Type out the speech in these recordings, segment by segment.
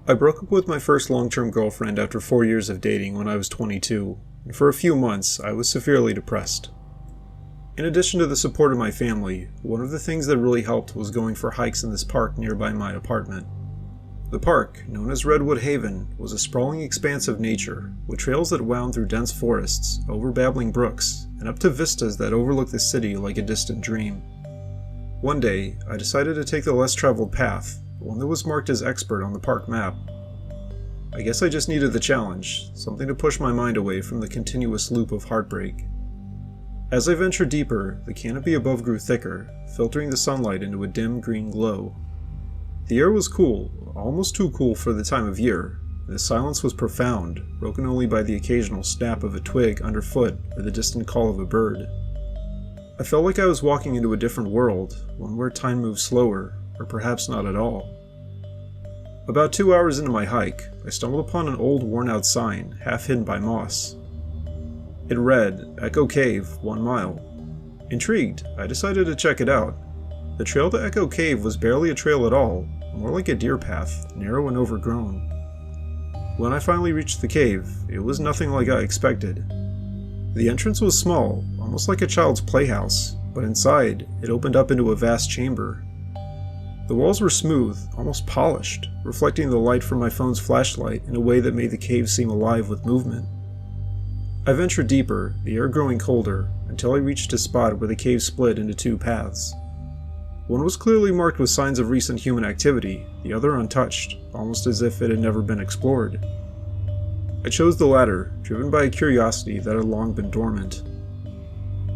I broke up with my first long-term girlfriend after 4 years of dating when I was 22, and for a few months I was severely depressed. In addition to the support of my family, one of the things that really helped was going for hikes in this park nearby my apartment. The park, known as Redwood Haven, was a sprawling expanse of nature, with trails that wound through dense forests, over babbling brooks, and up to vistas that overlooked the city like a distant dream. One day, I decided to take the less traveled path, one that was marked as expert on the park map. I guess I just needed the challenge, something to push my mind away from the continuous loop of heartbreak. As I ventured deeper, the canopy above grew thicker, filtering the sunlight into a dim green glow. The air was cool, almost too cool for the time of year, and the silence was profound, broken only by the occasional snap of a twig underfoot or the distant call of a bird. I felt like I was walking into a different world, one where time moved slower, or perhaps not at all. About 2 hours into my hike, I stumbled upon an old worn-out sign, half hidden by moss. It read, Echo Cave, 1 mile. Intrigued, I decided to check it out. The trail to Echo Cave was barely a trail at all, more like a deer path, narrow and overgrown. When I finally reached the cave, it was nothing like I expected. The entrance was small, almost like a child's playhouse, but inside, it opened up into a vast chamber. The walls were smooth, almost polished, reflecting the light from my phone's flashlight in a way that made the cave seem alive with movement. I ventured deeper, the air growing colder, until I reached a spot where the cave split into 2 paths. One was clearly marked with signs of recent human activity, the other untouched, almost as if it had never been explored. I chose the latter, driven by a curiosity that had long been dormant.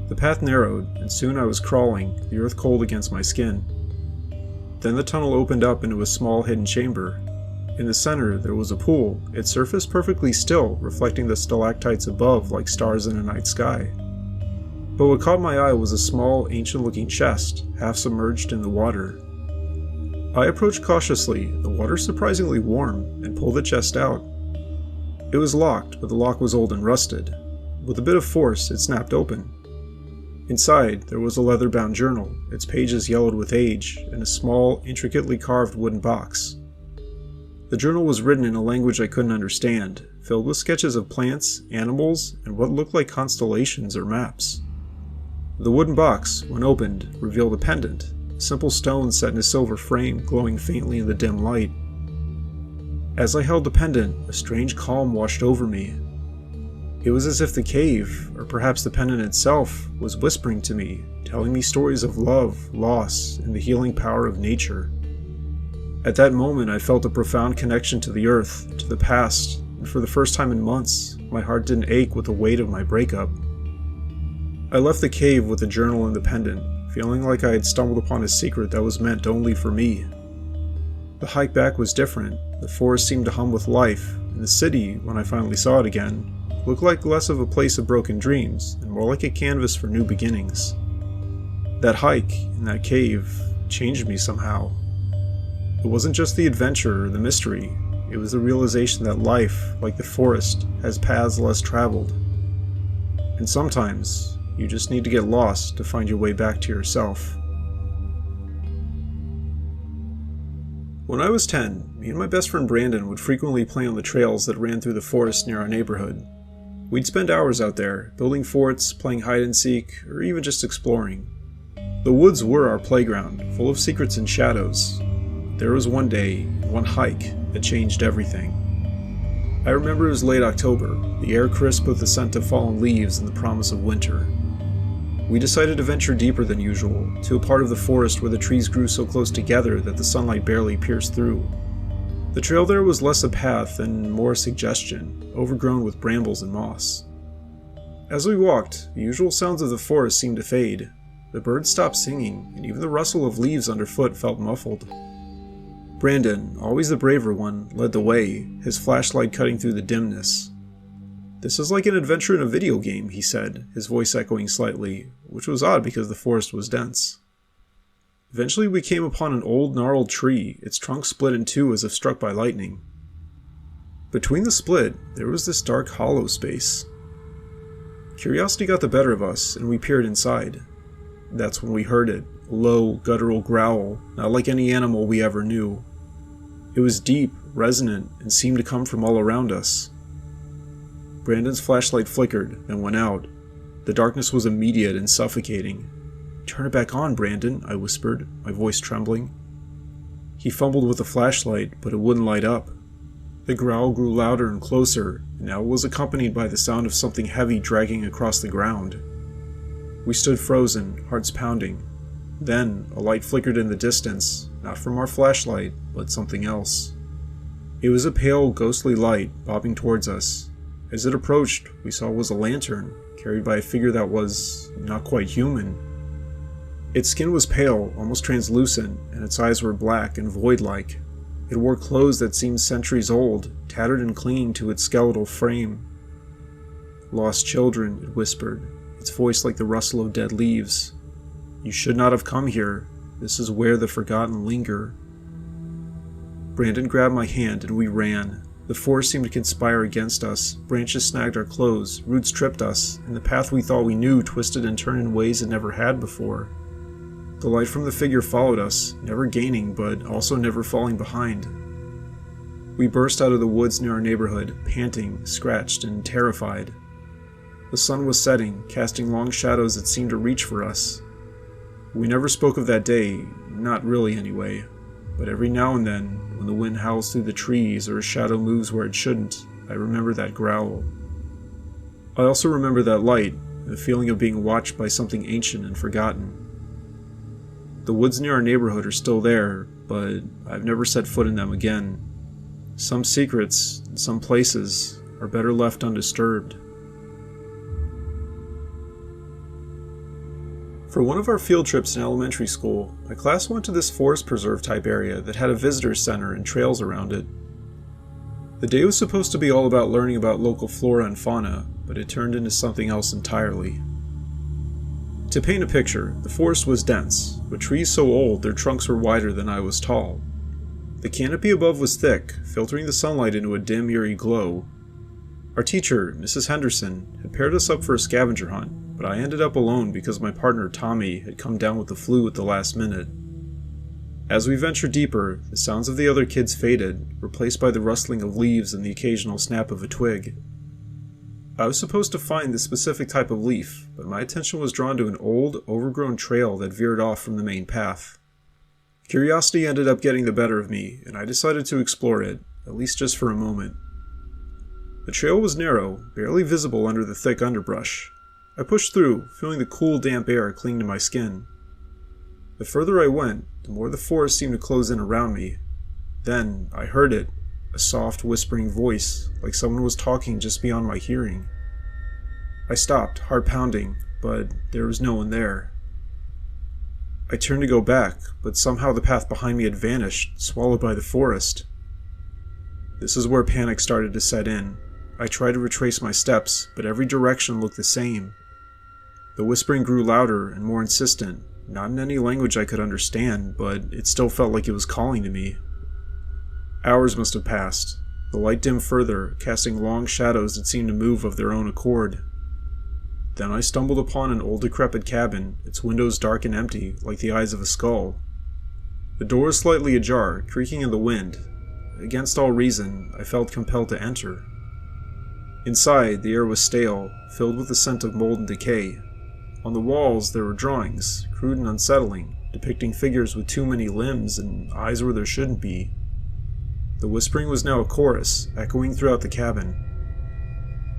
The path narrowed, and soon I was crawling, the earth cold against my skin. Then the tunnel opened up into a small hidden chamber. In the center there was a pool, its surface perfectly still, reflecting the stalactites above like stars in a night sky. But what caught my eye was a small, ancient-looking chest, half submerged in the water. I approached cautiously, the water surprisingly warm, and pulled the chest out. It was locked, but the lock was old and rusted. With a bit of force, it snapped open. Inside, there was a leather-bound journal, its pages yellowed with age, and a small, intricately carved wooden box. The journal was written in a language I couldn't understand, filled with sketches of plants, animals, and what looked like constellations or maps. The wooden box, when opened, revealed a pendant, a simple stone set in a silver frame glowing faintly in the dim light. As I held the pendant, a strange calm washed over me. It was as if the cave, or perhaps the pendant itself, was whispering to me, telling me stories of love, loss, and the healing power of nature. At that moment, I felt a profound connection to the earth, to the past, and for the first time in months, my heart didn't ache with the weight of my breakup. I left the cave with the journal and the pendant, feeling like I had stumbled upon a secret that was meant only for me. The hike back was different, the forest seemed to hum with life, and the city, when I finally saw it again, looked like less of a place of broken dreams, and more like a canvas for new beginnings. That hike, in that cave, changed me somehow. It wasn't just the adventure or the mystery, it was the realization that life, like the forest, has paths less traveled. And sometimes, you just need to get lost to find your way back to yourself. When I was 10, me and my best friend Brandon would frequently play on the trails that ran through the forest near our neighborhood. We'd spend hours out there, building forts, playing hide-and-seek, or even just exploring. The woods were our playground, full of secrets and shadows. There was one day, one hike, that changed everything. I remember it was late October, the air crisp with the scent of fallen leaves and the promise of winter. We decided to venture deeper than usual, to a part of the forest where the trees grew so close together that the sunlight barely pierced through. The trail there was less a path and more a suggestion, overgrown with brambles and moss. As we walked, the usual sounds of the forest seemed to fade. The birds stopped singing, and even the rustle of leaves underfoot felt muffled. Brandon, always the braver one, led the way, his flashlight cutting through the dimness. "This is like an adventure in a video game," he said, his voice echoing slightly, which was odd because the forest was dense. Eventually we came upon an old gnarled tree, its trunk split in two as if struck by lightning. Between the split, there was this dark hollow space. Curiosity got the better of us, and we peered inside. That's when we heard it, a low, guttural growl, not like any animal we ever knew. It was deep, resonant, and seemed to come from all around us. Brandon's flashlight flickered, then went out. The darkness was immediate and suffocating. "Turn it back on, Brandon," I whispered, my voice trembling. He fumbled with the flashlight, but it wouldn't light up. The growl grew louder and closer, and now it was accompanied by the sound of something heavy dragging across the ground. We stood frozen, hearts pounding. Then, a light flickered in the distance, not from our flashlight, but something else. It was a pale, ghostly light, bobbing towards us. As it approached, we saw it was a lantern, carried by a figure that was not quite human. Its skin was pale, almost translucent, and its eyes were black and void-like. It wore clothes that seemed centuries old, tattered and clinging to its skeletal frame. "Lost children," it whispered, its voice like the rustle of dead leaves. "You should not have come here. This is where the forgotten linger." Brandon grabbed my hand and we ran. The forest seemed to conspire against us. Branches snagged our clothes, roots tripped us, and the path we thought we knew twisted and turned in ways it never had before. The light from the figure followed us, never gaining, but also never falling behind. We burst out of the woods near our neighborhood, panting, scratched, and terrified. The sun was setting, casting long shadows that seemed to reach for us. We never spoke of that day, not really anyway, but every now and then, when the wind howls through the trees or a shadow moves where it shouldn't, I remember that growl. I also remember that light, the feeling of being watched by something ancient and forgotten. The woods near our neighborhood are still there, but I've never set foot in them again. Some secrets, in some places, are better left undisturbed. For one of our field trips in elementary school, my class went to this forest preserve type area that had a visitor center and trails around it. The day was supposed to be all about learning about local flora and fauna, but it turned into something else entirely. To paint a picture, the forest was dense, with trees so old their trunks were wider than I was tall. The canopy above was thick, filtering the sunlight into a dim, eerie glow. Our teacher, Mrs. Henderson, had paired us up for a scavenger hunt, but I ended up alone because my partner Tommy had come down with the flu at the last minute. As we ventured deeper, the sounds of the other kids faded, replaced by the rustling of leaves and the occasional snap of a twig. I was supposed to find the specific type of leaf, but my attention was drawn to an old, overgrown trail that veered off from the main path. Curiosity ended up getting the better of me, and I decided to explore it, at least just for a moment. The trail was narrow, barely visible under the thick underbrush. I pushed through, feeling the cool, damp air cling to my skin. The further I went, the more the forest seemed to close in around me. Then, I heard it, a soft, whispering voice, like someone was talking just beyond my hearing. I stopped, heart pounding, but there was no one there. I turned to go back, but somehow the path behind me had vanished, swallowed by the forest. This is where panic started to set in. I tried to retrace my steps, but every direction looked the same. The whispering grew louder and more insistent, not in any language I could understand, but it still felt like it was calling to me. Hours must have passed. The light dimmed further, casting long shadows that seemed to move of their own accord. Then I stumbled upon an old decrepit cabin, its windows dark and empty, like the eyes of a skull. The door was slightly ajar, creaking in the wind. Against all reason, I felt compelled to enter. Inside, the air was stale, filled with the scent of mold and decay. On the walls, there were drawings, crude and unsettling, depicting figures with too many limbs and eyes where there shouldn't be. The whispering was now a chorus, echoing throughout the cabin.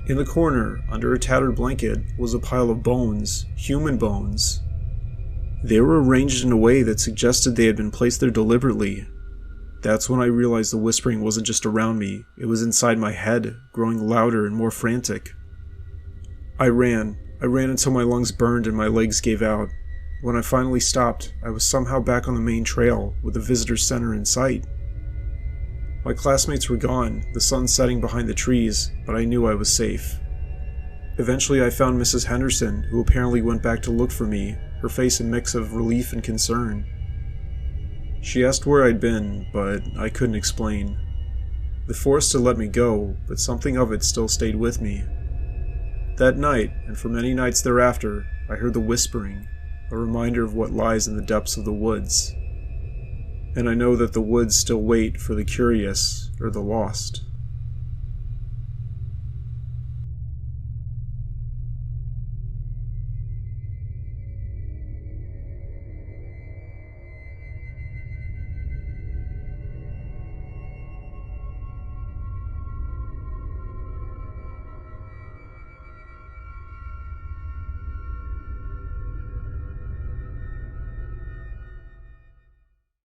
In the corner, under a tattered blanket, was a pile of bones, human bones. They were arranged in a way that suggested they had been placed there deliberately. That's when I realized the whispering wasn't just around me, it was inside my head, growing louder and more frantic. I ran until my lungs burned and my legs gave out. When I finally stopped, I was somehow back on the main trail, with the visitor center in sight. My classmates were gone, the sun setting behind the trees, but I knew I was safe. Eventually I found Mrs. Henderson, who apparently went back to look for me, her face a mix of relief and concern. She asked where I'd been, but I couldn't explain. The forest had let me go, but something of it still stayed with me. That night, and for many nights thereafter, I heard the whispering, a reminder of what lies in the depths of the woods. and I know that the woods still wait for the curious or the lost.